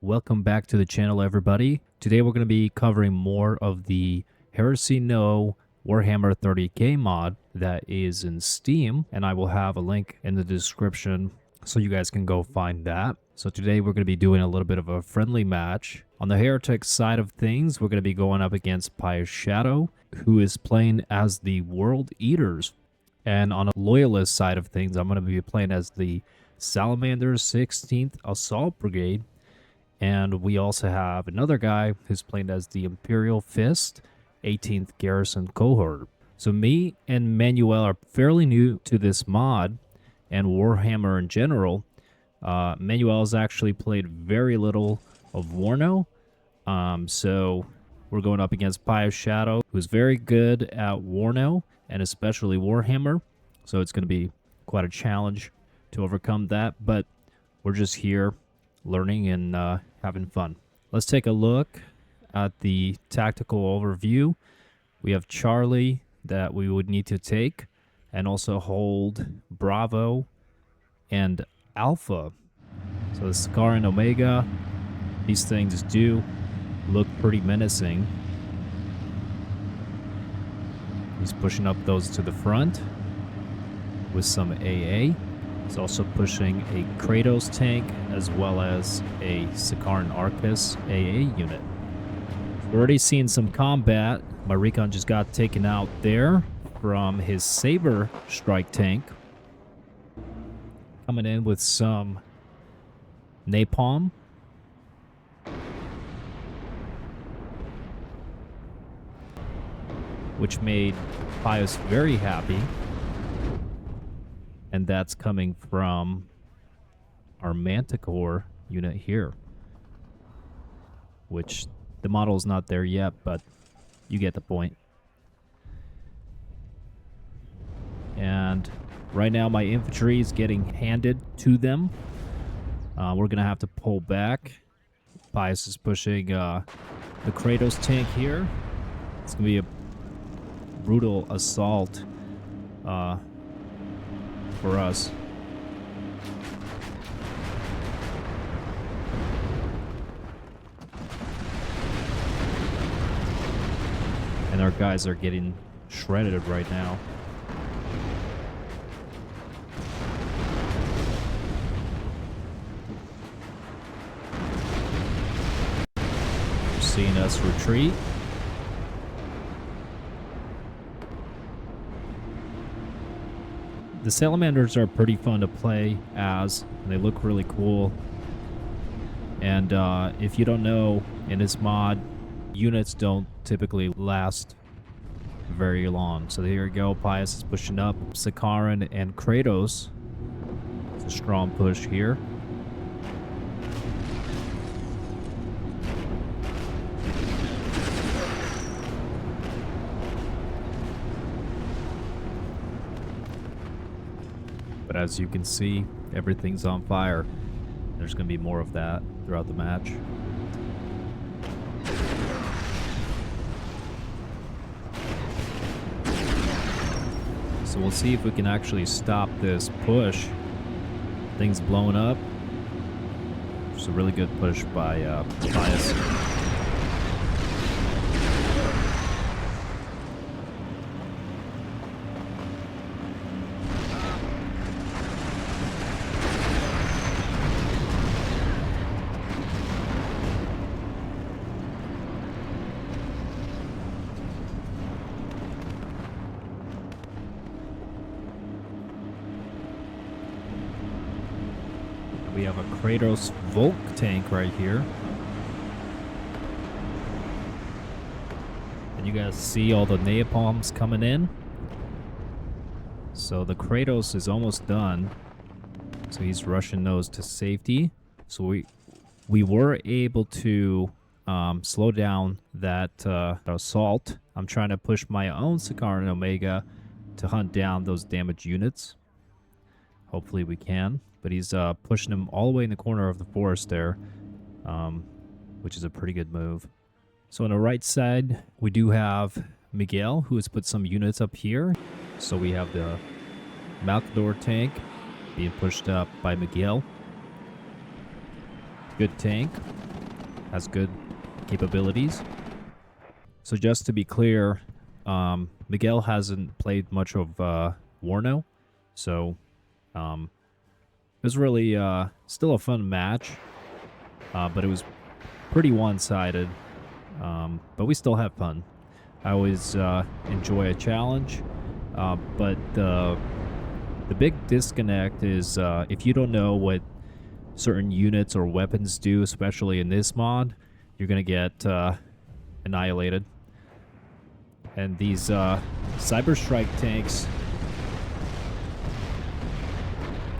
Welcome back to the channel, everybody. Today we're going to be covering more of the Heresy No Warhammer 30K mod that is in Steam, and I will have a link in the description so you guys can go find that. So today we're going to be doing a little bit of a friendly match. On the Heretic side of things, we're going to be going up against Pious Shadow, who is playing as the World Eaters. And on a Loyalist side of things, I'm going to be playing as the Salamander's 16th Assault Brigade. And we also have another guy who's playing as the Imperial Fist 18th Garrison Cohort. So me and Manuel are fairly new to this mod and Warhammer in general. Manuel has actually played very little of Warno. So we're going up against Pious Shadow, who's very good at Warno and especially Warhammer. So it's going to be quite a challenge to overcome that. But we're just here learning and having fun. Let's take a look at the tactical overview. We have Charlie that we would need to take and also hold Bravo and Alpha. So the SICARAN Omega, these things do look pretty menacing. He's pushing up those to the front with some AA. He's also pushing a KRATOS tank as well as a SICARAN ARCUS AA unit. We're already seeing some combat. My RECON just got taken out there from his Saber strike tank. Coming in with some napalm. Which made Pious very happy. And that's coming from our Manticore unit here. Which the model is not there yet, but you get the point. And right now my infantry is getting handed to them. We're going to have to pull back. Pious is pushing the KRATOS tank here. It's going to be a brutal assault for us. And our guys are getting shredded right now. You're seeing us retreat. The Salamanders are pretty fun to play as. They look really cool. And if you don't know, in this mod, units don't typically last very long. So here we go. Pious is pushing up. SICARAN and KRATOS. It's a strong push here. But as you can see, everything's on fire. There's going to be more of that throughout the match. So we'll see if we can actually stop this push. Things blowing up. It's a really good push by Pious. We have a KRATOS VOLk tank right here. And you guys see all the napalms coming in. So the KRATOS is almost done. So he's rushing those to safety. So we were able to slow down that assault. I'm trying to push my own SICARAN Omega to hunt down those damaged units. Hopefully we can. But he's pushing him all the way in the corner of the forest there, which is a pretty good move. So on the right side, we do have Miguel, who has put some units up here. So we have the MALCADOR tank being pushed up by Miguel. Good tank. has good capabilities. So just to be clear, Miguel hasn't played much of Warno, so it was really still a fun match, but it was pretty one-sided, but we still have fun. I always enjoy a challenge, but the big disconnect is if you don't know what certain units or weapons do, especially in this mod, you're going to get annihilated. And these Cyber Strike tanks,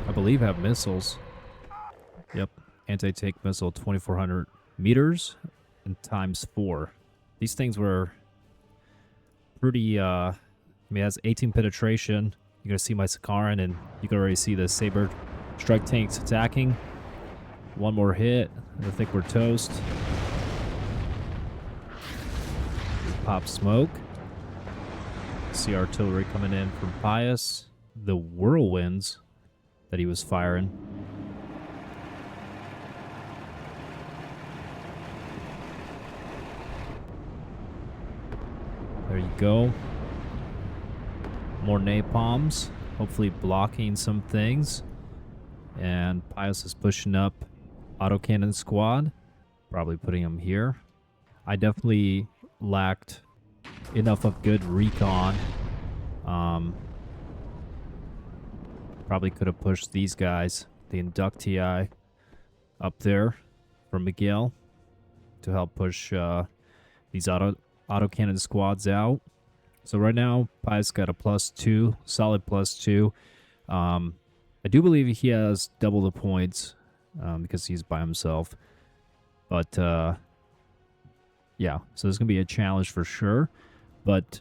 I believe, have missiles. Yep, anti-tank missile, 2,400 meters and ×4. These things were pretty, I mean, it has 18 penetration. You're going to see my SICARAN, and you can already see the Saber Strike tanks attacking. One more hit, and I think we're toast. Pop smoke. See artillery coming in from Pius. The whirlwinds that he was firing. There you go. More napalms, hopefully blocking some things. And Pius is pushing up autocannon squad, probably putting him here. I definitely lacked enough of good recon. Probably could have pushed these guys, the Inductii, up there for Miguel to help push these autocannon squads out. So right now, Pius got a +2, solid +2. I do believe he has double the points because he's by himself. But yeah, so there's gonna be a challenge for sure. But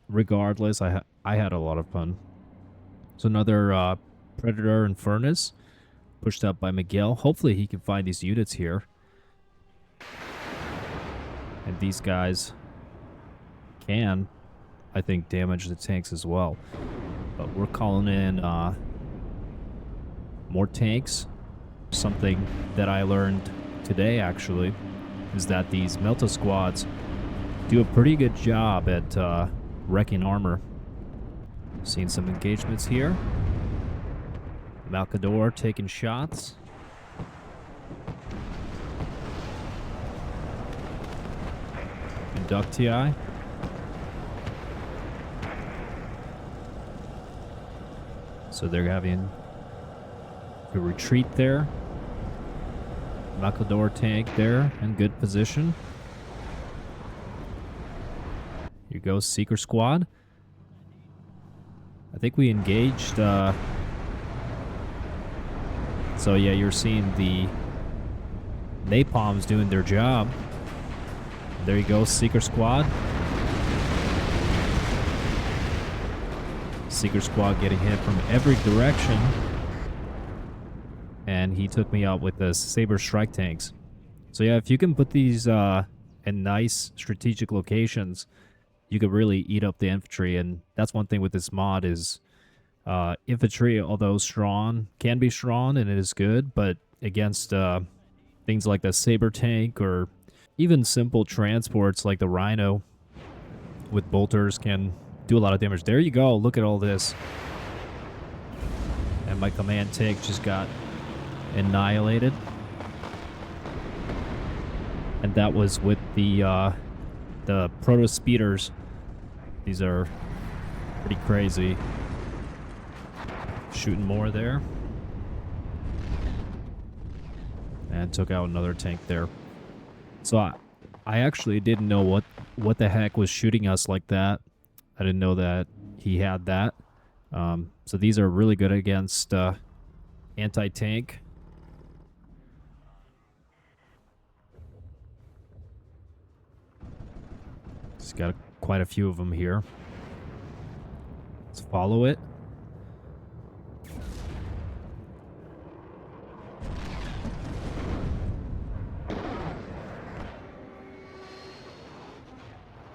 regardless, I had a lot of fun. So another Predator and Furnace pushed up by Miguel. Hopefully he can find these units here. And these guys can, I think, damage the tanks as well. But we're calling in more tanks. Something that I learned today, actually, is that these MELTA squads do a pretty good job at wrecking armor. Seeing some engagements here. MALCADOR taking shots. Inductii. So they're having a retreat there. MALCADOR tank there in good position. Here goes Seeker Squad. I think we engaged. So yeah, you're seeing the napalms doing their job. There you go, Seeker Squad. Seeker Squad getting hit from every direction. And he took me out with the Saber Strike tanks. So yeah, if you can put these in nice strategic locations, you could really eat up the infantry. And that's one thing with this mod is infantry, although strong, can be strong and it is good, but against things like the Saber tank or even simple transports like the RHINO with bolters can do a lot of damage. There you go. Look at all this. And my command tank just got annihilated. And that was with the PROTEUS speeders. These are pretty crazy. Shooting more there. And took out another tank there. So I actually didn't know what the heck was shooting us like that. I didn't know that he had that. So these are really good against anti-tank. Just got quite a few of them here. Let's follow it.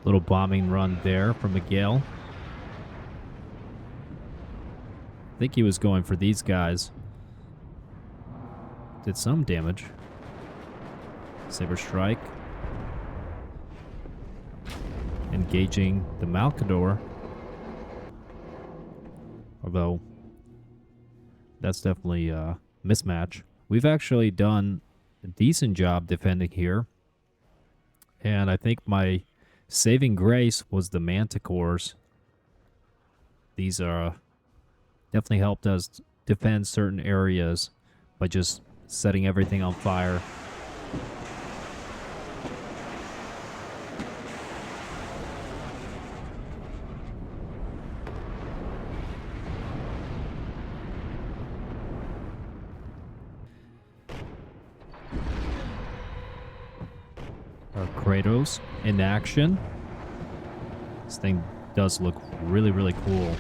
Little bombing run there from Miguel. I think he was going for these guys. Did some damage. Saber Strike. Engaging the MALCADOR. Although, that's definitely a mismatch. We've actually done a decent job defending here. And I think my saving grace was the Manticores. These are definitely helped us defend certain areas by just setting everything on fire. Our KRATOS in action. This thing does look really, really cool.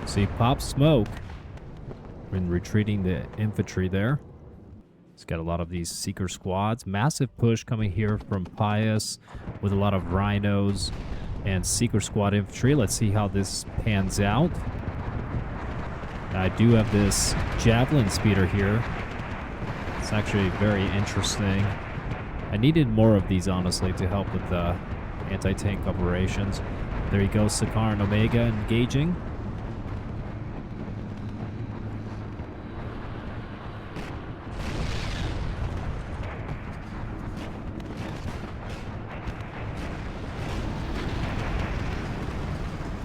See, pop smoke when retreating the infantry there. It's got a lot of these seeker squads. Massive push coming here from Pius with a lot of rhinos and seeker squad infantry. Let's see how this pans out. I do have this javelin speeder here. It's actually very interesting. I needed more of these, honestly, to help with the anti-tank operations. There you go, SICARAN Omega engaging.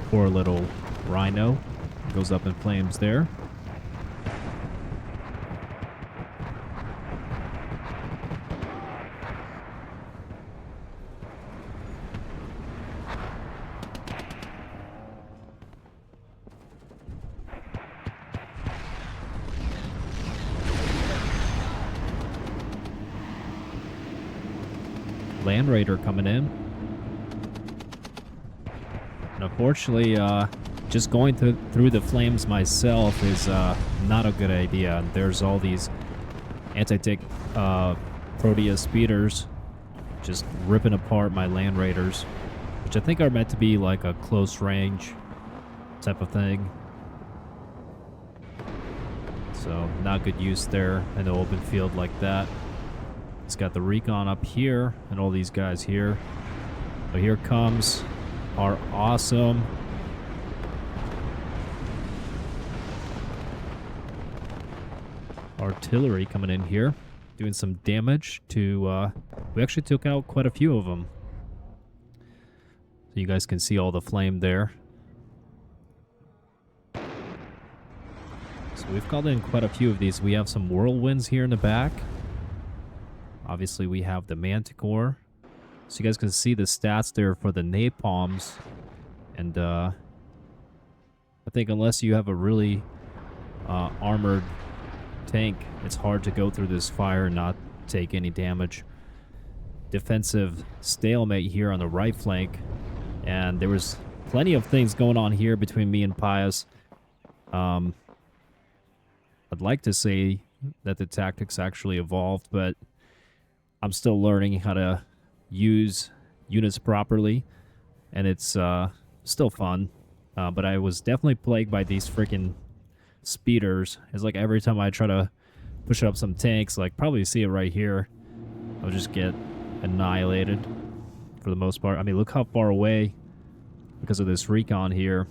Poor little RHINO goes up in flames there. Land Raider coming in. Unfortunately, just going through the flames myself is not a good idea. There's all these anti-tank PROTEUS speeders just ripping apart my Land Raiders, which I think are meant to be like a close range type of thing. So not good use there in the open field like that. It's got the RECON up here and all these guys here. But here comes our awesome artillery coming in here, doing some damage to, we actually took out quite a few of them. So you guys can see all the flame there. So we've called in quite a few of these. We have some whirlwinds here in the back. Obviously we have the Manticore. So you guys can see the stats there for the napalms. And I think unless you have a really armored tank, it's hard to go through this fire and not take any damage. Defensive stalemate here on the right flank. And there was plenty of things going on here between me and Pius. I'd like to say that the tactics actually evolved, but I'm still learning how to use units properly, and it's still fun, but I was definitely plagued by these freaking speeders. It's like every time I try to push up some tanks, like probably see it right here, I'll just get annihilated for the most part. I mean, look how far away, because of this RECON here,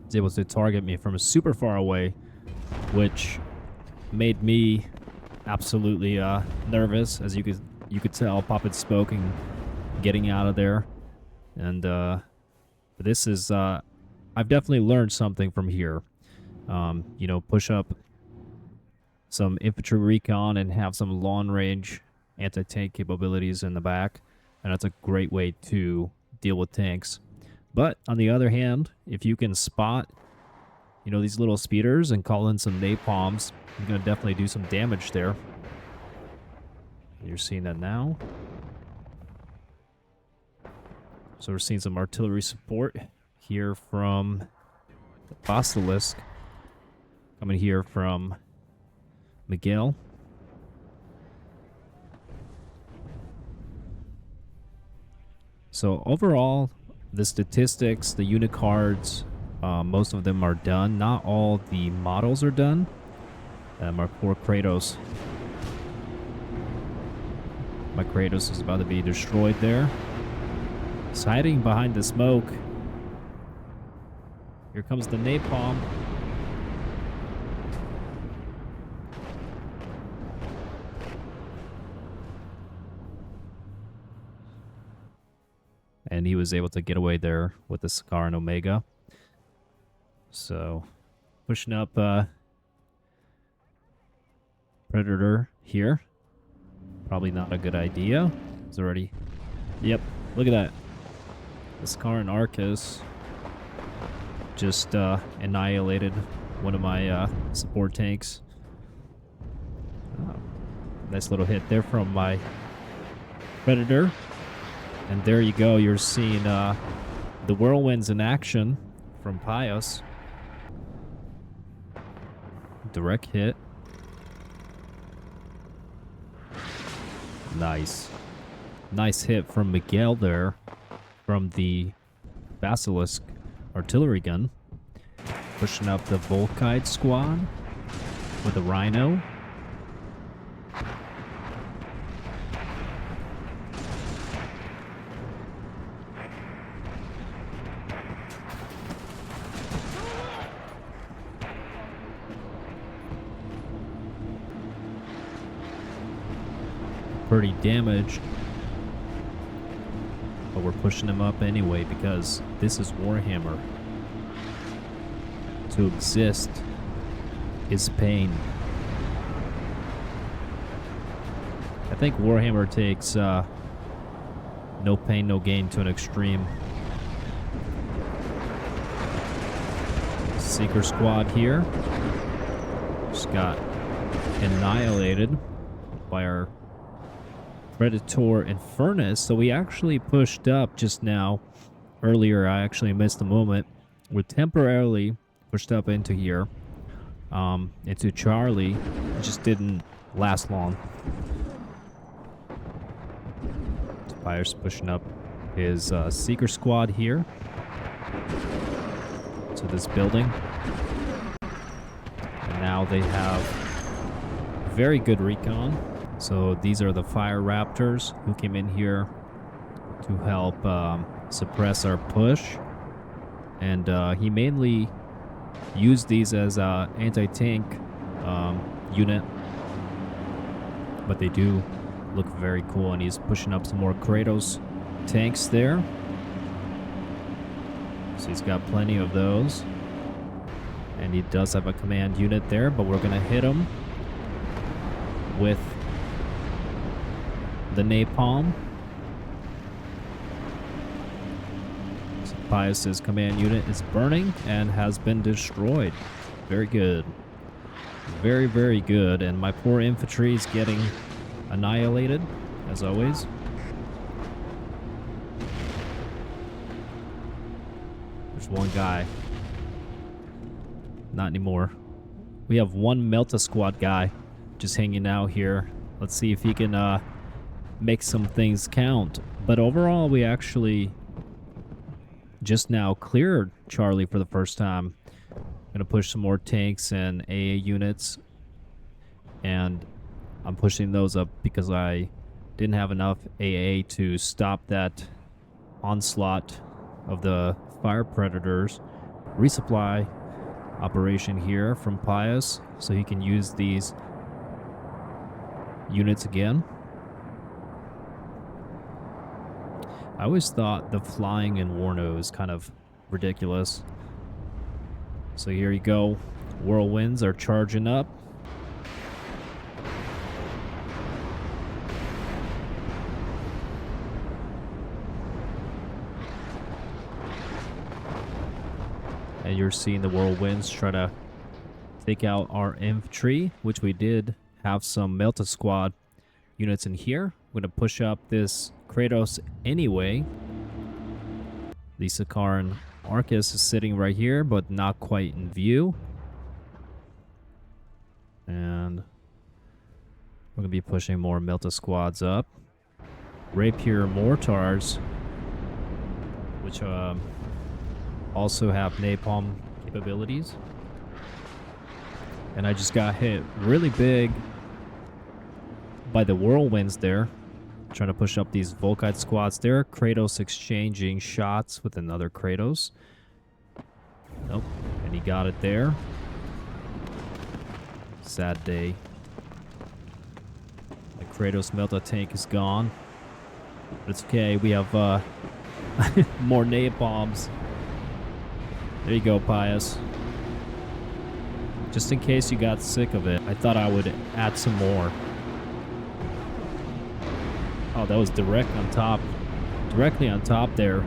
it's able to target me from super far away, which made me absolutely nervous, as you could tell, popping smoke and getting out of there. And this is I've definitely learned something from here. You know, push up some infantry recon and have some long range anti-tank capabilities in the back, and that's a great way to deal with tanks. But on the other hand, if you can spot, you know, these little speeders and call in some napalms, you're going to definitely do some damage there. You're seeing that now. So we're seeing some artillery support here from the Basilisk. Coming here from Miguel. So overall, the statistics, the unit cards, most of them are done. Not all the models are done. Our poor Kratos. My Kratos is about to be destroyed there. He's hiding behind the smoke. Here comes the napalm. And he was able to get away there with the SICARAN Omega. So, pushing up Predator here. Probably not a good idea. It's already... Yep, look at that. The SICARAN ARCUS just annihilated one of my support tanks. Nice little hit there from my Predator. And there you go, you're seeing the whirlwinds in action from Pius. Direct hit. Nice. Nice hit from Miguel there from the Basilisk artillery gun. Pushing up the VOLKITE squad with a RHINO. Pretty damaged, but we're pushing him up anyway because this is Warhammer. To exist is pain. I think Warhammer takes no pain, no gain to an extreme. Seeker squad here just got annihilated by our Predator and Furnace. So we actually pushed up just now. Earlier, I actually missed a moment. We temporarily pushed up into here, into Charlie. It just didn't last long. Spire's pushing up his Seeker squad here to this building. And now they have very good recon. So these are the fire raptors who came in here to help suppress our push. And he mainly used these as an anti-tank unit. But they do look very cool. And he's pushing up some more Kratos tanks there. So he's got plenty of those. And he does have a command unit there. But we're going to hit him with the napalm. So Pius's command unit is burning and has been destroyed. Very good. Very, very good. And my poor infantry is getting annihilated, as always. There's one guy. Not anymore. We have one MELTA squad guy just hanging out here. Let's see if he can make some things count. But overall, we actually just now cleared Charlie for the first time. Gonna push some more tanks and AA units, and I'm pushing those up because I didn't have enough AA to stop that onslaught of the fire predators. Resupply operation here from Pius, so he can use these units again. I always thought the flying in Warno is kind of ridiculous. So here you go. Whirlwinds are charging up. And you're seeing the whirlwinds try to take out our infantry, which we did have some MELTA squad units in here. I'm going to push up this Kratos anyway. The SICARAN ARCUS is sitting right here, but not quite in view. And we're going to be pushing more MELTA squads up. Rapier mortars, which also have napalm capabilities. And I just got hit really big by the whirlwinds there. Trying to push up these VOLKITE squads there. KRATOS exchanging shots with another KRATOS. Nope. And he got it there. Sad day. My KRATOS MELTA tank is gone. But it's okay. We have more napalms. There you go, Pius. Just in case you got sick of it, I thought I would add some more. Oh, that was direct on top. Directly on top there.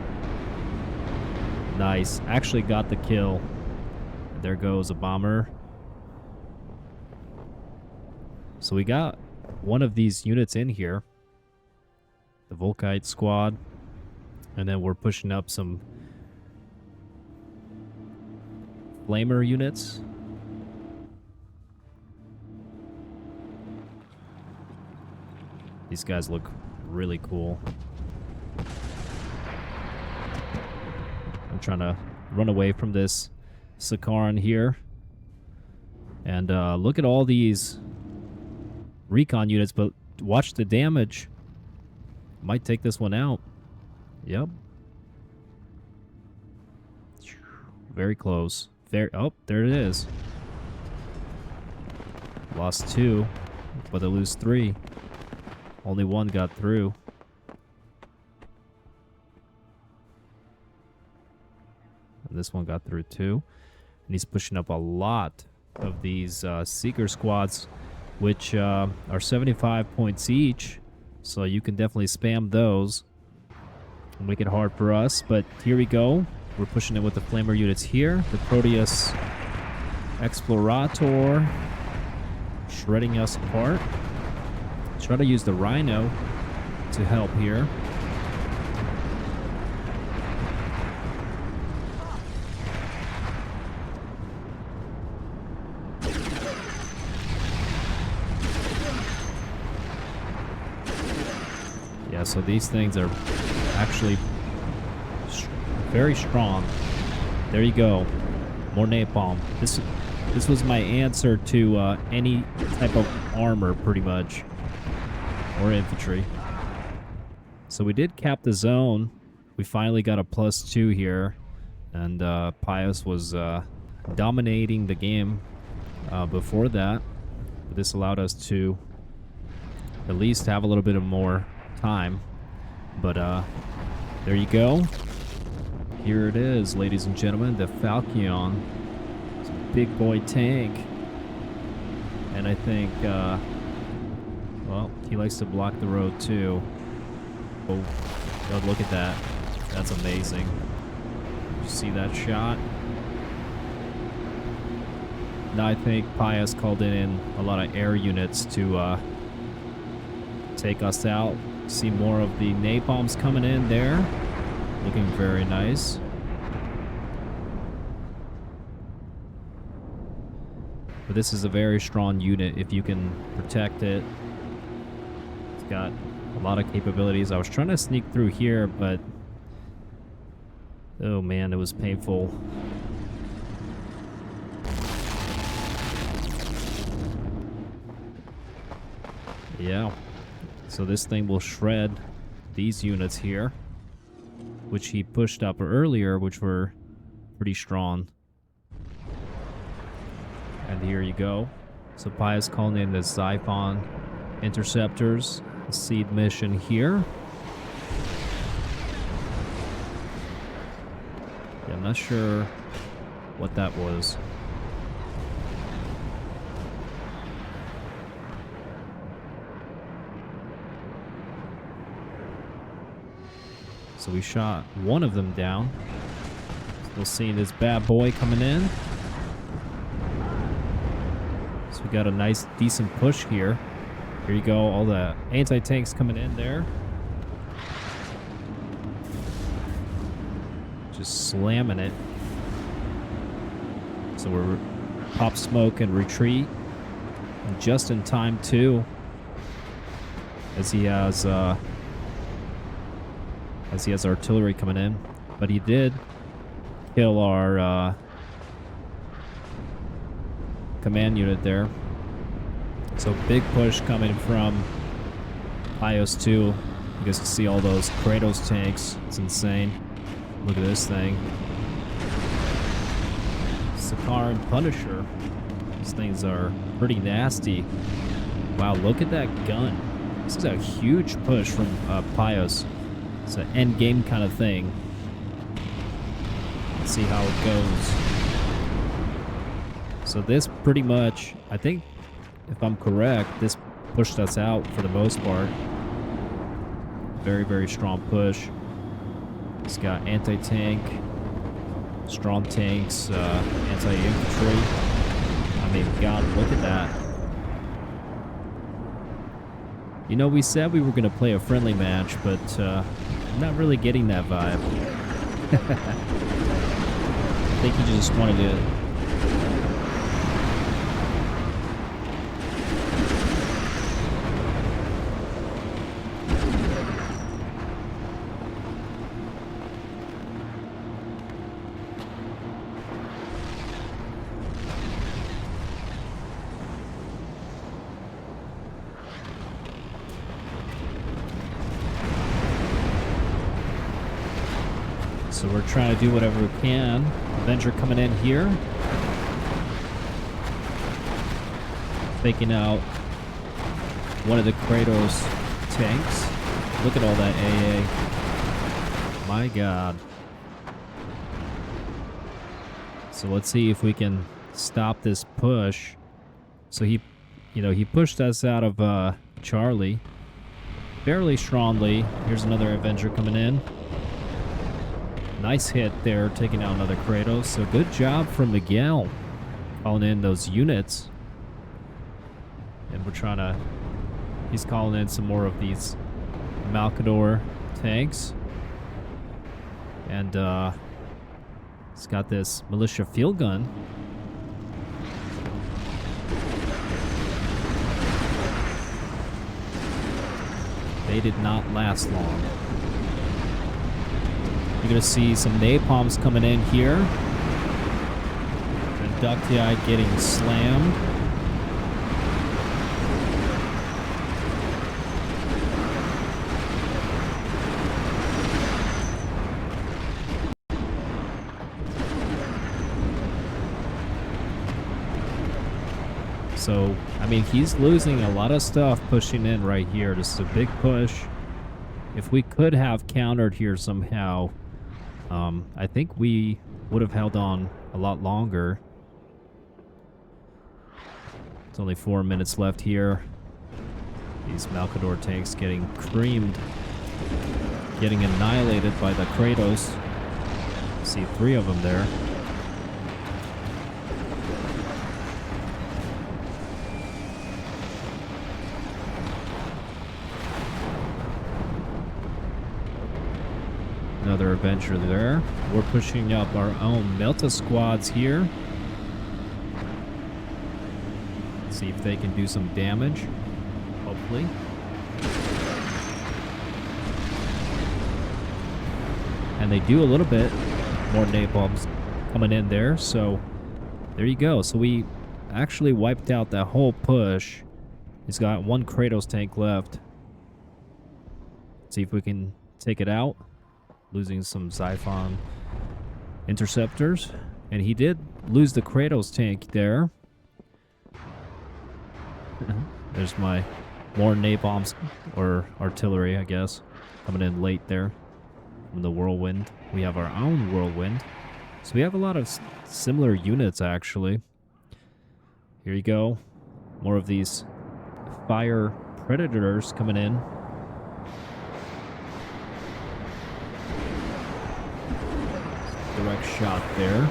Nice. Actually got the kill. There goes a bomber. So we got one of these units in here. The VOLKITE squad. And then we're pushing up some flamer units. These guys look really cool. I'm trying to run away from this SICARAN here. And look at all these recon units, but watch the damage. Might take this one out. Yep. Very close. Oh, there it is. Lost 2, but they lose 3. Only 1 got through. And this one got through too. And he's pushing up a lot of these Seeker squads, which are 75 points each. So you can definitely spam those. Make it hard for us. But here we go. We're pushing it with the flamer units here. The PROTEUS Explorator shredding us apart. Try to use the RHINO to help here. Yeah, so these things are actually very strong. There you go. More napalm. This was my answer to any type of armor, pretty much. Or infantry. So we did cap the zone. We finally got a +2 here. And Pius was dominating the game before that. But this allowed us to at least have a little bit of more time. But there you go. Here it is, ladies and gentlemen, the FALCHION. It's a big boy tank. And I think, well, he likes to block the road too. Oh, God, look at that. That's amazing. You see that shot? Now I think Pius called in a lot of air units to take us out. See more of the napalms coming in there. Looking very nice. But this is a very strong unit if you can protect it. It's got a lot of capabilities. I was trying to sneak through here, but oh man, it was painful. Yeah. So this thing will shred these units here, which he pushed up earlier, which were pretty strong. And here you go. So Pius calling in the XIPHON interceptors. The seed mission here. Yeah, I'm not sure what that was. So we shot one of them down. Still seeing this bad boy coming in. So we got a nice, decent push here. Here you go, all the anti-tanks coming in there. Just slamming it. So we're pop smoke and retreat. And just in time, too. As he has artillery coming in. But he did kill our command unit there. So big push coming from IOS 2. You guys can see all those KRATOS tanks. It's insane. Look at this thing. SICARAN Punisher. These things are pretty nasty. Wow, look at that gun. This is a huge push from Pios. It's an end game kind of thing. Let's see how it goes. So this pretty much, I think, if I'm correct, this pushed us out for the most part. Very, very strong push. It's got anti-tank, strong tanks, anti-infantry. I mean, God, look at that. You know, we said we were going to play a friendly match, but I'm not really getting that vibe. I think he just wanted to... So we're trying to do whatever we can. Avenger coming in here. Taking out one of the KRATOS tanks. Look at all that AA. My God. So let's see if we can stop this push. So he pushed us out of Charlie fairly strongly. Here's another Avenger coming in. Nice hit there, taking out another KRATOS. So good job from Miguel calling in those units. And we're trying to... He's calling in some more of these MALCADOR tanks. And it's got this militia field gun. They did not last long. You're going to see some napalms coming in here. Inductii getting slammed. So, I mean, he's losing a lot of stuff pushing in right here. This is a big push. If we could have countered here somehow, I think we would have held on a lot longer. It's only 4 minutes left here. These MALCADOR tanks getting creamed, getting annihilated by the KRATOS. See 3 of them there. Another Avenger there. We're pushing up our own MELTA squads here. See if they can do some damage. Hopefully. And they do a little bit. More napalms coming in there. So there you go. So we actually wiped out that whole push. He's got 1 KRATOS tank left. See if we can take it out. Losing some XIPHON interceptors. And he did lose the KRATOS tank there. There's my more napalms, or artillery, I guess, coming in late there from the whirlwind. We have our own whirlwind. So we have a lot of similar units, actually. Here you go. More of these fire predators coming in. Direct shot there.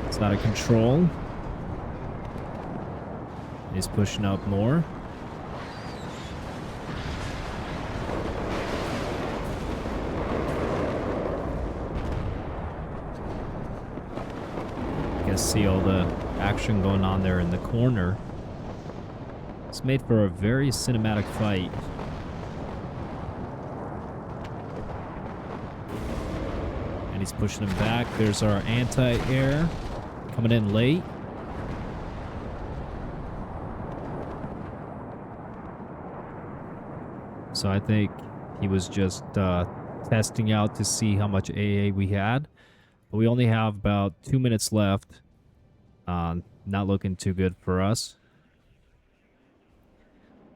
It's out of control. He's pushing up more. guys see all the action going on there in the corner. It's made for a very cinematic fight. And he's pushing him back. There's our anti-air coming in late. So I think he was just testing out to see how much AA we had. But we only have about 2 minutes left. Not looking too good for us.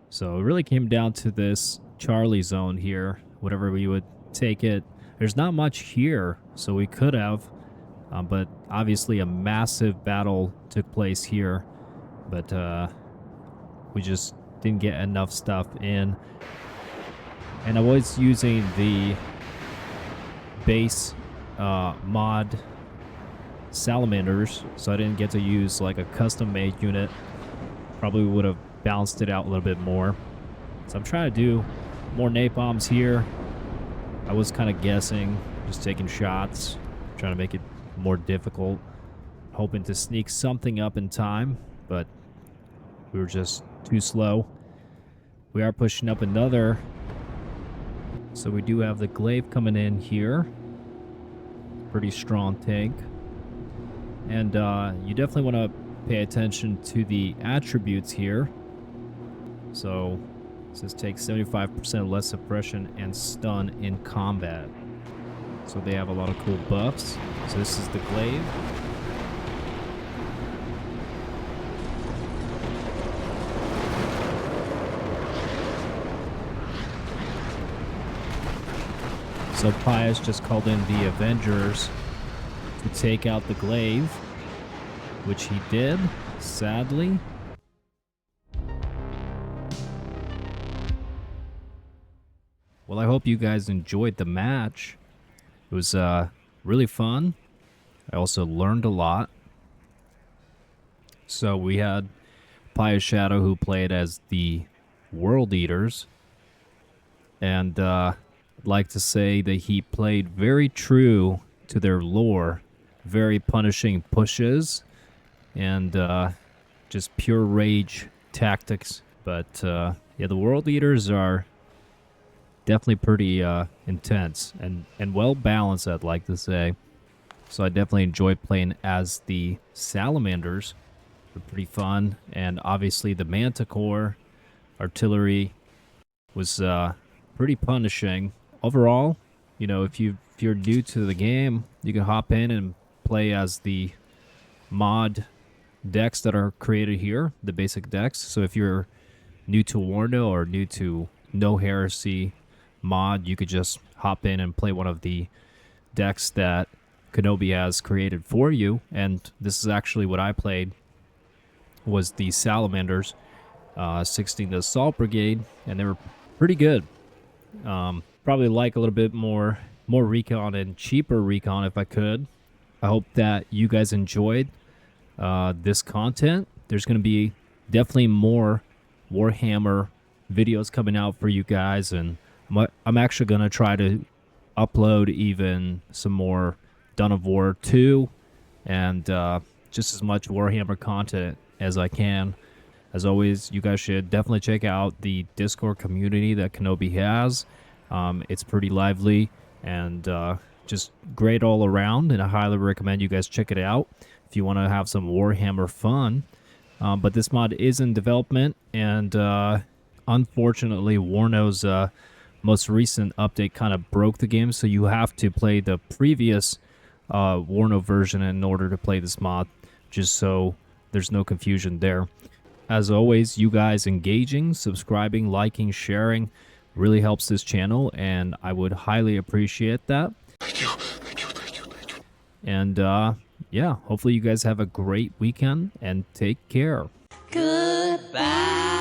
So it really came down to this Charlie zone here. Whatever we would take it. There's not much here, so we could have. But obviously a massive battle took place here. But we just didn't get enough stuff in. And I was using the base mod salamanders, so I didn't get to use like a custom-made unit. Probably would have balanced it out a little bit more. So I'm trying to do more napalms here. I was kind of guessing, just taking shots, trying to make it more difficult, hoping to sneak something up in time, but we were just too slow. We are pushing up another. So we do have the glaive coming in here. Pretty strong tank. And you definitely want to pay attention to the attributes here. So it says take 75% less suppression and stun in combat. So they have a lot of cool buffs. So this is the glaive. So Pius just called in the Avengers to take out the glaive, which he did, sadly. Well, I hope you guys enjoyed the match. It was really fun. I also learned a lot. So we had Pius Shadow, who played as the World Eaters. And I'd like to say that he played very true to their lore. Very punishing pushes and just pure rage tactics. But yeah, the World Eaters are definitely pretty intense and well balanced, I'd like to say. So I definitely enjoyed playing as the Salamanders. They're pretty fun. And obviously the Manticore artillery was pretty punishing. Overall, you know, if you're new to the game, you can hop in and play as the mod decks that are created here, the basic decks. So if you're new to Warno or new to No Heresy mod, you could just hop in and play one of the decks that Kenobi has created for you. And this is actually what I played, was the Salamanders, 16 the Assault Brigade, and they were pretty good. Probably like a little bit more recon and cheaper recon if I could. I hope that you guys enjoyed this content. There's going to be definitely more Warhammer videos coming out for you guys, and I'm actually going to try to upload even some more Dawn of War 2 and just as much Warhammer content as I can. As always, you guys should definitely check out the Discord community that Kenobi has. It's pretty lively and just great all around, and I highly recommend you guys check it out if you want to have some Warhammer fun. But this mod is in development, and unfortunately Warno's most recent update kind of broke the game, so you have to play the previous Warno version in order to play this mod, just so there's no confusion there. As always, you guys engaging, subscribing, liking, sharing really helps this channel, and I would highly appreciate that. Thank you, thank you, thank you, thank you. And yeah, hopefully you guys have a great weekend and take care. Goodbye.